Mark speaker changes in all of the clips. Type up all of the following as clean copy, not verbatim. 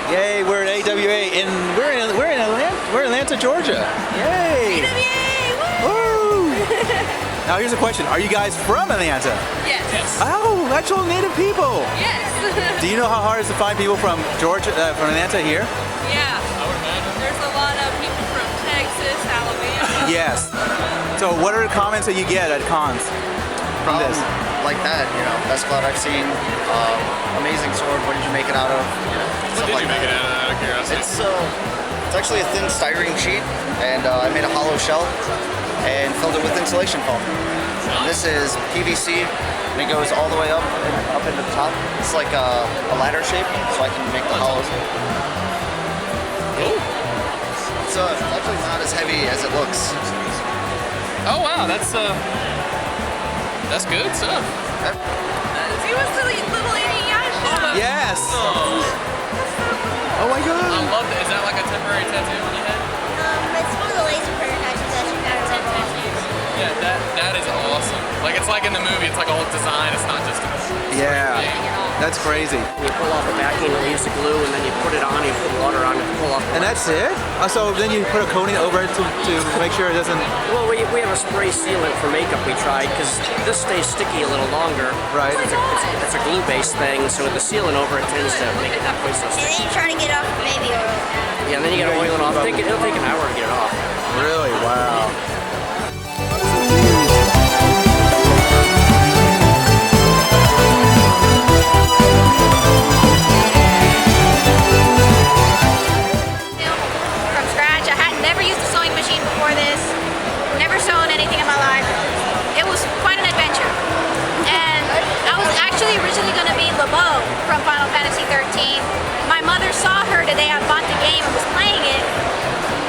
Speaker 1: Yay, we're at AWA and we're in Atlanta, Georgia. Yay!
Speaker 2: AWA!
Speaker 1: Woo! Now here's a question: are you guys from Atlanta?
Speaker 2: Yes.
Speaker 1: Oh, actual native people.
Speaker 2: Yes.
Speaker 1: Do you know how hard it is to find people from Georgia, from Atlanta here?
Speaker 2: Yeah. I would imagine. There's a lot of people from Texas, Alabama.
Speaker 1: Yes. So what are the comments that you get at cons from this?
Speaker 3: Like that, you know, best cloud I've seen. Amazing sword. What did you make it out of?
Speaker 4: What did you make it out of curiosity?
Speaker 3: It's actually a thin styrene sheet, and I made a hollow shell and filled it with insulation foam. And this is PVC, and it goes all the way up into the top. It's like a ladder shape, so I can make the hollows.
Speaker 4: Cool.
Speaker 3: It's actually not as heavy as it looks.
Speaker 4: Oh wow, that's good stuff.
Speaker 2: See what's the little Inuyasha?
Speaker 1: Yes. Oh my God.
Speaker 4: I love it. Is that like a temporary tattoo on your head?
Speaker 5: It's one of the laser printer tattoos that you got to tattoos.
Speaker 4: Yeah, that is awesome. Like it's like in the movie, it's like all design. It's not just.
Speaker 1: Yeah. That's crazy.
Speaker 6: You pull off the backing, release the glue, and then you put it on, you put water on it to pull off the
Speaker 1: And that's it? So then you put a coating over it to make sure it doesn't...
Speaker 6: Well, we have a spray sealant for makeup we tried, because this stays sticky a little longer.
Speaker 1: Right.
Speaker 6: It's a glue-based thing, so with the sealant over it tends to make it not quite so
Speaker 5: And
Speaker 6: sticky.
Speaker 5: then you try to get off the baby oil.
Speaker 6: Yeah, and then you gotta oil it off. It'll take an hour to get it off.
Speaker 1: Really? Wow.
Speaker 7: Originally going to be LeBeau from Final Fantasy 13. My mother saw her today. I bought the game and was playing it,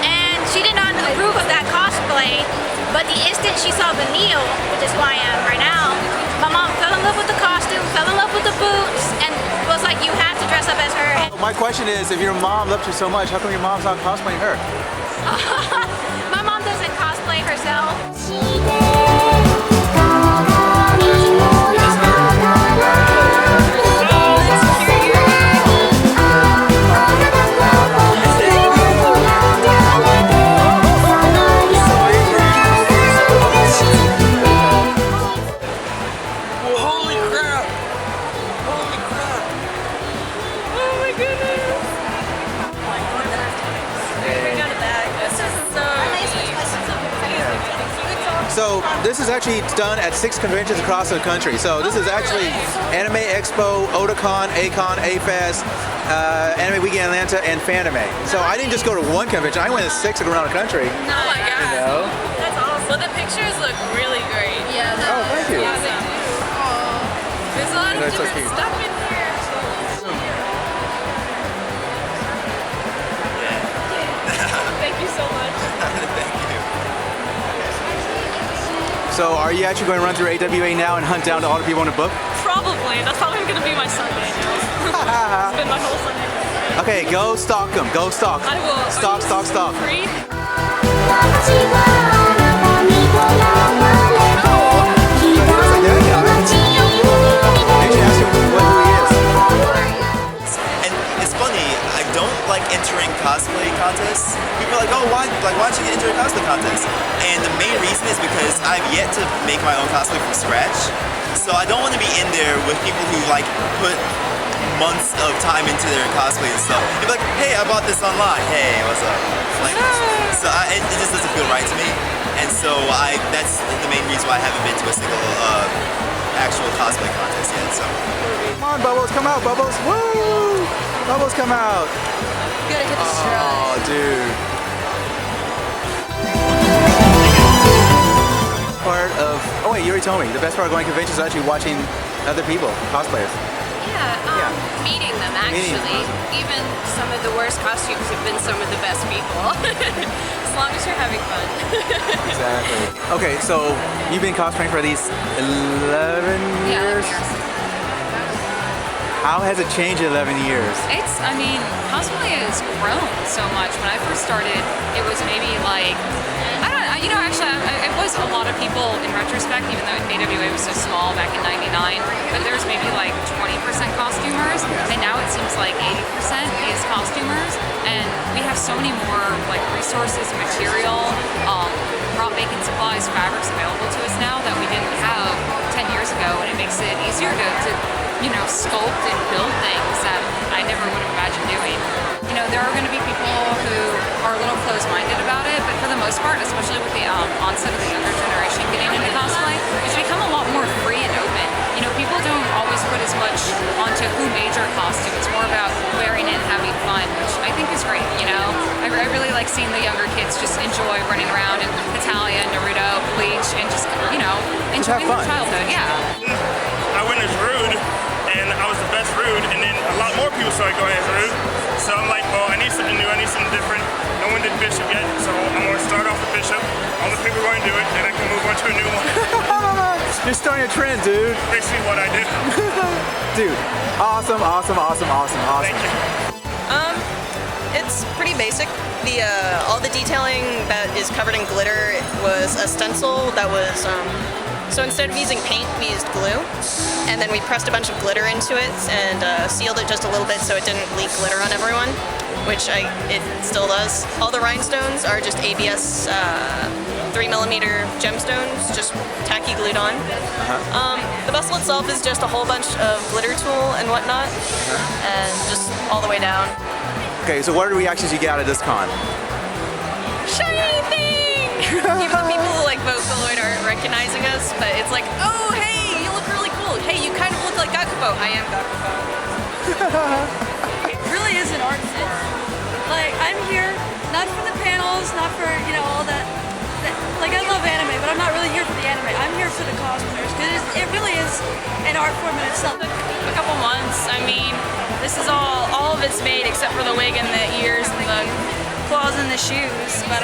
Speaker 7: and she did not approve of that cosplay. But the instant she saw Vanille, which is who I am right now, my mom fell in love with the costume, fell in love with the boots, and was like, "You have to dress up as her."
Speaker 1: My question is, if your mom loved you so much, how come your mom's not cosplaying her?
Speaker 7: My mom doesn't cosplay herself.
Speaker 1: So this is actually done at 6 conventions across the country. So this is actually Anime Expo, Otakon, Acon, A-Fest, Anime Weekend Atlanta, and Fanime. So I didn't just go to one convention, I went to 6 around the country.
Speaker 2: Oh my God.
Speaker 1: You know?
Speaker 2: That's awesome. Well, the pictures look really great.
Speaker 7: Yeah.
Speaker 1: Oh, thank you.
Speaker 2: Yeah, they do. There's a lot of
Speaker 1: That's so
Speaker 2: different
Speaker 1: cute.
Speaker 2: stuff in here. Thank you so much.
Speaker 1: So are you actually going to run through AWA now and hunt down all the people in the book?
Speaker 2: Probably. That's probably going to be my Sunday now. It's been my whole Sunday.
Speaker 1: Okay, go stalk them. Go stalk.
Speaker 2: I will.
Speaker 1: Stalk, stalk, stalk.
Speaker 2: Free?
Speaker 8: And it's funny, I don't like entering cosplay contests. People are like, oh, why don't you enter a cosplay contest? And the main reason is because I've yet to make my own cosplay from scratch. So I don't want to be in there with people who like put months of time into their cosplay and stuff. They'd be like, hey, I bought this online. Hey, what's up? Like, so it just doesn't feel right to me. And so that's the main reason why I haven't been to a single actual cosplay contest yet. So.
Speaker 1: Come on, Bubbles, come out, Bubbles. Woo! Bubbles, come out.
Speaker 2: You gotta hit the stride.
Speaker 1: Oh, dude. Part of, oh wait, you already told me, the best part of going to conventions is actually watching other people, cosplayers.
Speaker 2: Yeah, meeting them actually. Even some of the worst costumes have been some of the best people. As long as you're having fun.
Speaker 1: Exactly. Okay, so you've been cosplaying for these 11 years? How has it changed in 11 years?
Speaker 9: I mean, cosplay has grown so much. When I first started, it was maybe like, I You know, actually, it was a lot of people in retrospect, even though AWA was so small back in '99. But there was maybe like 20% costumers, and now it seems like 80% is costumers. And we have so many more like resources, material, prop making supplies, fabrics available to us now that we didn't have 10 years ago, and it makes it easier to you know, sculpt and build things that I never would have imagined doing. You know, there are going to be people who are a little closed-minded about it, but for the most part, especially with the onset of the younger generation getting into cosplay, it's become a lot more free and open. You know, people don't always put as much onto who made your costume. It's more about wearing it and having fun, which I think is great, you know? I really like seeing the younger kids just enjoy running around in Italia, Naruto, Bleach, and just, you know, enjoying their childhood. Yeah.
Speaker 10: I went as Rude, and I was the best Rude, and then a lot more people started going as Rude. So I'm like, well, I need something new, I need something different. No one did Bishop yet, so I'm going to start off with Bishop. All the people are going to do it, and I can move on to a new one.
Speaker 1: You're starting a trend, dude.
Speaker 10: Basically what I do.
Speaker 1: Dude, awesome.
Speaker 10: Thank you.
Speaker 11: It's pretty basic. All the detailing that is covered in glitter was a stencil that was, so instead of using paint, we used glue, and then we pressed a bunch of glitter into it and sealed it just a little bit so it didn't leak glitter on everyone, which it still does. All the rhinestones are just ABS 3mm gemstones, just tacky glued on. The bustle itself is just a whole bunch of glitter tulle and whatnot, and just all the way down.
Speaker 1: Okay, so what are the reactions you get out of this con?
Speaker 11: Shiny thing! Even people who like Vocaloid aren't recognizing us, but it's like, oh hey, you look really cool. Hey, you kind of look like Gakupo. I am Gakupo.
Speaker 12: It really is an art fit. Like, I'm here not for the panels, not for, you know, all that. Like, I love anime, but I'm not really here for the anime. I'm here for the cosplayers, because it really is an art form in itself.
Speaker 9: A couple months. I mean, this is all of it's made except for the wig and the ears and the claws and the shoes. But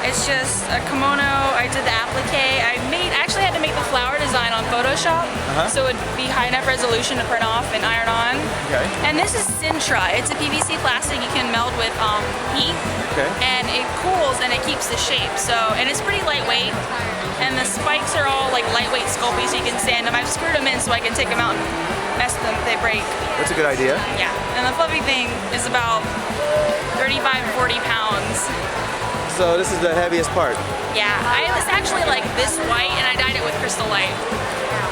Speaker 9: it's just a kimono. I did the applique. I actually had to make the flower design on Photoshop, so it'd be high enough resolution to print off and iron on.
Speaker 1: Okay.
Speaker 9: And this is Sintra. It's a PVC plastic you can meld with heat, and it cools and it keeps the shape. So, and it's pretty lightweight. And the spikes are all like lightweight sculpey, so you can sand them. I've screwed them in so I can take them out and mess them if they break.
Speaker 1: That's a good idea.
Speaker 9: Yeah. And the fluffy thing is about 35-40 pounds.
Speaker 1: So this is the heaviest part.
Speaker 9: Yeah, it was actually like this white, and I dyed it with crystal light.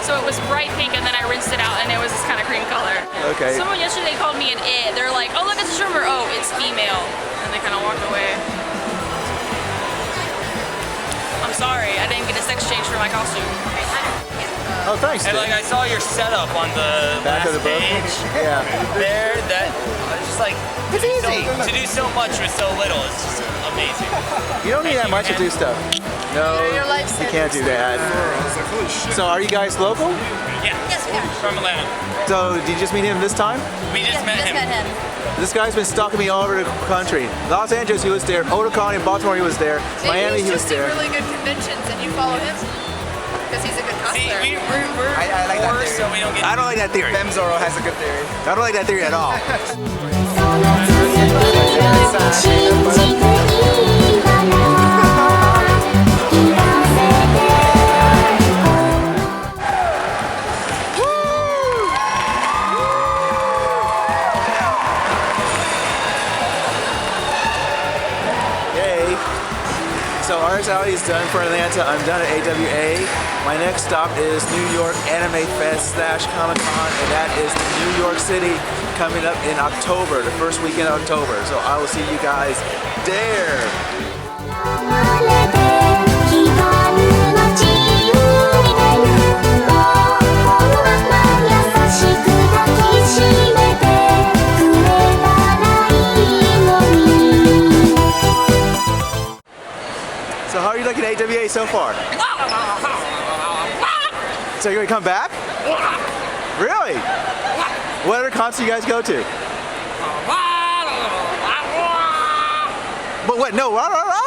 Speaker 9: So it was bright pink, and then I rinsed it out, and it was this kind of cream color.
Speaker 1: Okay.
Speaker 9: Someone yesterday called me an it. They're like, oh, look, it's a strummer. Oh, it's female. And they kind of walked away. I'm sorry, I didn't get a sex change for my costume.
Speaker 1: Oh, thanks.
Speaker 13: And like I saw your setup on the
Speaker 1: back of the book. Yeah.
Speaker 13: There, it's just like
Speaker 1: it's easy
Speaker 13: to do so much with so little. It's just amazing.
Speaker 1: You don't need that much to do stuff. No, you can't do that. So, are you guys local?
Speaker 13: Yeah.
Speaker 12: Yes, we are.
Speaker 13: From Atlanta.
Speaker 1: So, did you just meet him this time?
Speaker 13: We just met him.
Speaker 1: This guy's been stalking me all over the country. Los Angeles, he was there. Otakon in Baltimore, he was there. Miami, he was there.
Speaker 2: He's just really good conventions, and you follow him because he's a good cosplayer.
Speaker 13: See, we're
Speaker 8: I like that theory.
Speaker 13: so we don't get.
Speaker 1: I don't like that theory.
Speaker 8: Femzoro has a good theory.
Speaker 1: I don't like that theory at all. So Artist Alley is done for Atlanta. I'm done at AWA. My next stop is New York Anime Fest / Comic Con, and that is New York City coming up in October, the first weekend of October. So I will see you guys there. So how are you liking AWA so far? So you're gonna come back? Really? What other cons do you guys go to? But what? No. Rah, rah, rah.